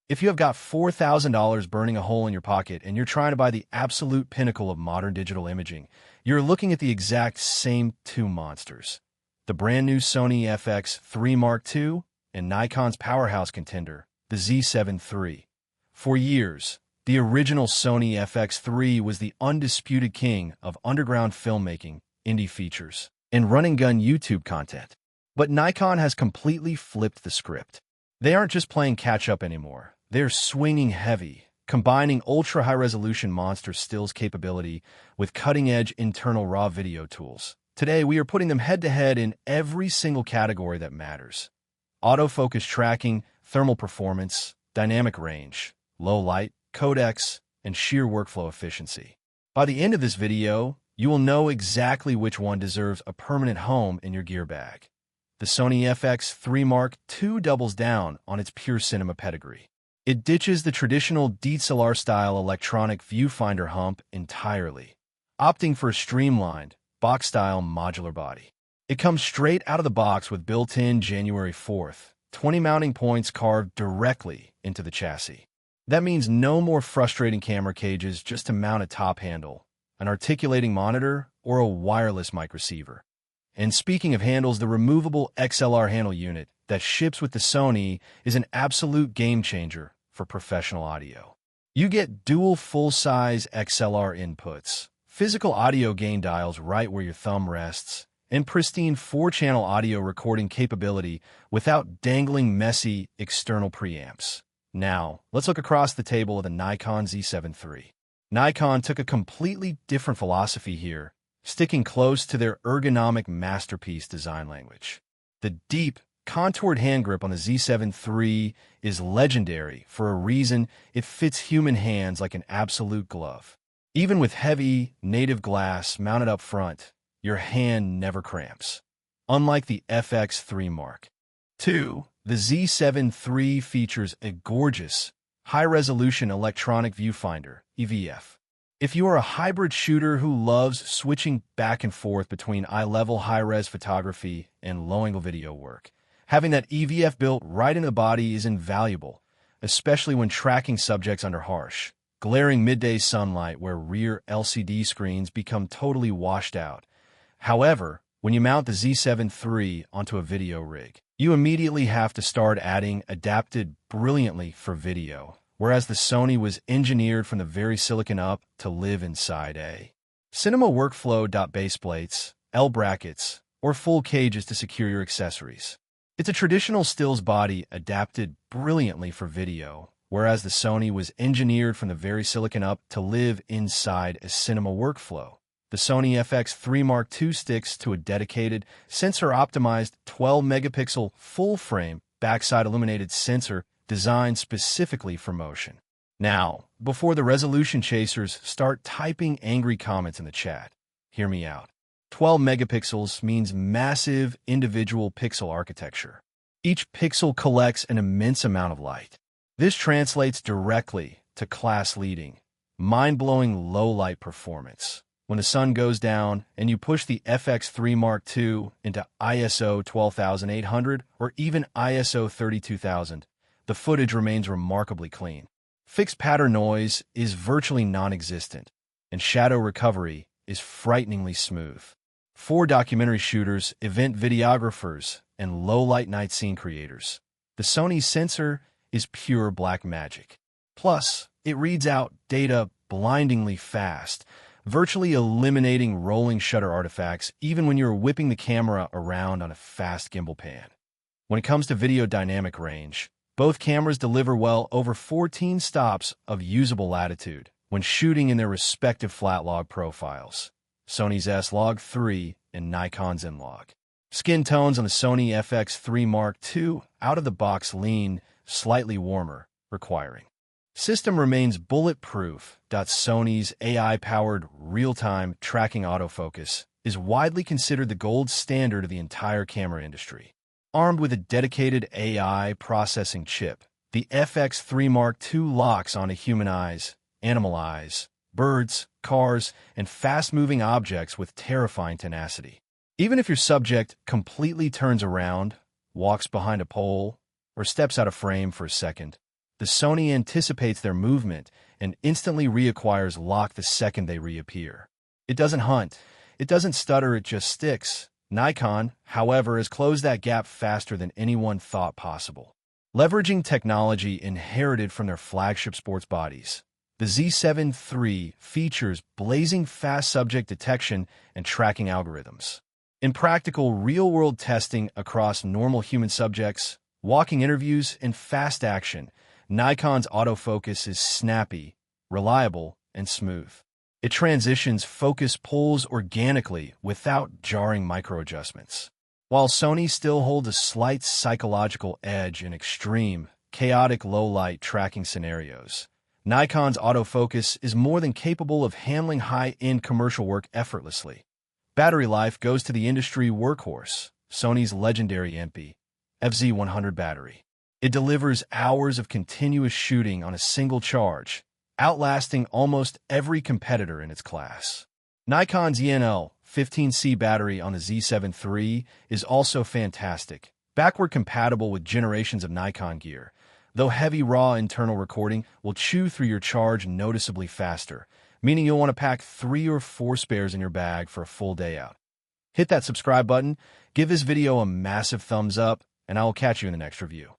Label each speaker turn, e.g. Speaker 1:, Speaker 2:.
Speaker 1: If you have got $4,000 burning a hole in your pocket and you're trying to buy the absolute pinnacle of modern digital imaging, you're looking at the exact same two monsters. The brand new Sony FX3 Mark II and Nikon's powerhouse contender, the Z7 III. For years, the original Sony FX3 was the undisputed king of underground filmmaking, indie features, and run-and-gun YouTube content. But Nikon has completely flipped the script. They aren't just playing catch-up anymore. They're swinging heavy, combining ultra-high-resolution monster stills capability with cutting-edge internal raw video tools. Today, we are putting them head-to-head in every single category that matters. Autofocus tracking, thermal performance, dynamic range, low light, codecs, and sheer workflow efficiency. By the end of this video, you will know exactly which one deserves a permanent home in your gear bag. The Sony FX3 Mark II doubles down on its pure cinema pedigree. It ditches the traditional DSLR-style electronic viewfinder hump entirely, opting for a streamlined, box-style modular body. It comes straight out of the box with built-in January 4th, 20 mounting points carved directly into the chassis. That means no more frustrating camera cages just to mount a top handle, an articulating monitor, or a wireless mic receiver. And speaking of handles, the removable XLR handle unit that ships with the Sony is an absolute game-changer for professional audio. You get dual full-size XLR inputs, physical audio gain dials right where your thumb rests, and pristine 4-channel audio recording capability without dangling messy external preamps. Now, let's look across the table at the Nikon Z7 III. Nikon took a completely different philosophy here, sticking close to their ergonomic masterpiece design language. The deep, contoured hand grip on the Z7 III is legendary for a reason. It fits human hands like an absolute glove. Even with heavy, native glass mounted up front, your hand never cramps. Unlike the FX3 Mark II, the Z7 III features a gorgeous, high-resolution electronic viewfinder, EVF. If you are a hybrid shooter who loves switching back and forth between eye-level high-res photography and low-angle video work, having that EVF built right in the body is invaluable, especially when tracking subjects under harsh, glaring midday sunlight where rear LCD screens become totally washed out. However, when you mount the Z7 III onto a video rig, you immediately have to start adding adapted brilliantly for video, whereas the Sony was engineered from the very silicon up to live inside a cinema workflow. Base plates, L brackets, or full cages to secure your accessories. It's a traditional stills body adapted brilliantly for video, whereas the Sony was engineered from the very silicon up to live inside a cinema workflow. The Sony FX3 Mark II sticks to a dedicated, sensor-optimized 12-megapixel full-frame backside illuminated sensor designed specifically for motion. Now, before the resolution chasers start typing angry comments in the chat, hear me out. 12 megapixels means massive individual pixel architecture. Each pixel collects an immense amount of light. This translates directly to class-leading, mind-blowing low-light performance. When the sun goes down and you push the FX3 Mark II into ISO 12800 or even ISO 32000, the footage remains remarkably clean. Fixed pattern noise is virtually non-existent, and shadow recovery is frighteningly smooth. For documentary shooters, event videographers, and low-light night scene creators, the Sony sensor is pure black magic. Plus, it reads out data blindingly fast, virtually eliminating rolling shutter artifacts even when you're whipping the camera around on a fast gimbal pan. When it comes to video dynamic range, both cameras deliver well over 14 stops of usable latitude when shooting in their respective flat log profiles, Sony's S-Log 3 and Nikon's N-Log. Skin tones on the Sony FX3 Mark II out of the box lean, slightly warmer, requiring. System remains bulletproof. Sony's AI-powered real-time tracking autofocus is widely considered the gold standard of the entire camera industry. Armed with a dedicated AI processing chip, the FX3 Mark II locks onto human eyes, animal eyes, birds, cars, and fast-moving objects with terrifying tenacity. Even if your subject completely turns around, walks behind a pole, or steps out of frame for a second, The Sony anticipates their movement and instantly reacquires lock the second they reappear. It doesn't hunt. It doesn't stutter, it just sticks. Nikon, however, has closed that gap faster than anyone thought possible. Leveraging technology inherited from their flagship sports bodies, the Z7 III features blazing fast subject detection and tracking algorithms. In practical, real-world testing across normal human subjects, walking interviews, and fast action, Nikon's autofocus is snappy, reliable, and smooth. It transitions focus pulls organically without jarring microadjustments. While Sony still holds a slight psychological edge in extreme, chaotic low-light tracking scenarios, Nikon's autofocus is more than capable of handling high-end commercial work effortlessly. Battery life goes to the industry workhorse, Sony's legendary FX3 battery. It delivers hours of continuous shooting on a single charge, outlasting almost every competitor in its class. Nikon's ENL-15C battery on the Z7 III is also fantastic, backward compatible with generations of Nikon gear, though heavy raw internal recording will chew through your charge noticeably faster, meaning you'll want to pack 3 or 4 spares in your bag for a full day out. Hit that subscribe button, give this video a massive thumbs up, and I will catch you in the next review.